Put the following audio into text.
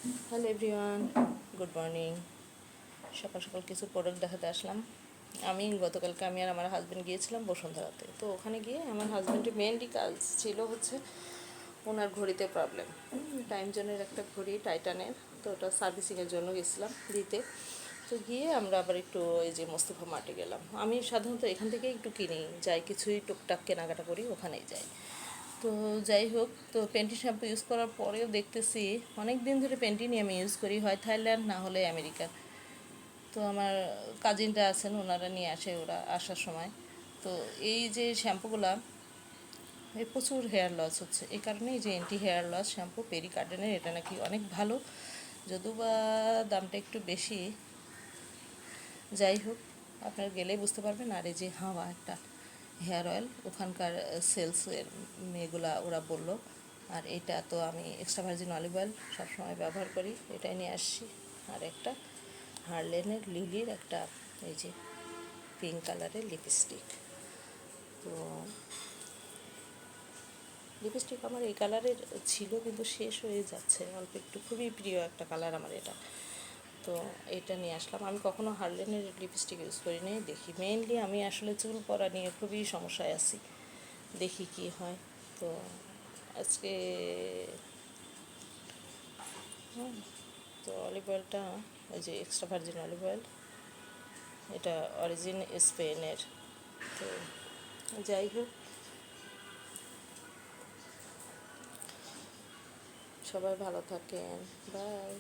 Hello everyone, good morning. সকাল সকাল কিছু প্রোডাক্ট দেখাতে আসলাম। গতকালকে আমি আর আমার হাজব্যান্ড গিয়েছিলাম বসুন্ধরাতে। তো ওখানে গিয়ে আমার হাজব্যান্ডের মেনলি কাজ ছিল হচ্ছে ওনার ঘড়িতে প্রবলেম, টাইম জোনের একটা ঘড়ি টাইটানের। তো ওটা সার্ভিসিংয়ের জন্য গেছিলাম দিতে। তো গিয়ে আমরা আবার একটু এই যে মোস্তফা মার্টে গেলাম। আমি সাধারণত এখান থেকে একটু কিনি, যাই কিছুই টুকটাক কেনাকাটা করি, ওখানেই যাই। তো যাই হোক, তো পেন্টি শ্যাম্পু ইউজ করার পরেও দেখতেছি অনেক দিন ধরে পেন্টিনই আমি ইউজ করি, হয় থাইল্যান্ড না হলে আমেরিকান। তো আমার কাজিনরা আছেন, ওনারা নিয়ে আসে ওরা আসার সময়। তো এই যে শ্যাম্পুগুলা, এই প্রচুর হেয়ার লস হচ্ছে। এই কারণেই যে অ্যান্টি হেয়ার লস শ্যাম্পু পেরি গার্ডেনের, এটা নাকি অনেক ভালো, যদিও বা দামটা একটু বেশি। যাই হোক, আপনার গেলেই বুঝতে পারবেন। আর এই যে হাওয়া একটা হেয়ার অয়েল, ওখানকার সেলসের মেয়েগুলা ওরা বলল। আর এটা তো আমি এক্সট্রা ভার্জিন অলিভ অয়েল সবসময় ব্যবহার করি, এটাই নিয়ে আসছি। আর একটা হার্লেনের লিলির একটা এই যে পিঙ্ক কালারের লিপস্টিক। তো লিপস্টিক আমার এই কালারের ছিল, কিন্তু শেষ হয়ে যাচ্ছে অল্প একটু, খুবই প্রিয় একটা কালার আমার এটা। তো এটা নিয়ে আসলাম। আমি কখনো হার্লেনের লিপস্টিক ইউজ করিনি, দেখি। মেইনলি আমি আসলে চুল পড়া নিয়ে খুবই সমস্যায় আছি, দেখি কি হয়। তো আজকে তো অলিভ অয়েলটা, ওই যে এক্সট্রা ভার্জিন অলিভ অয়েল, এটা অরিজিন স্পেনের। তো যাই হোক, সবাই ভালো থাকেন, বাই।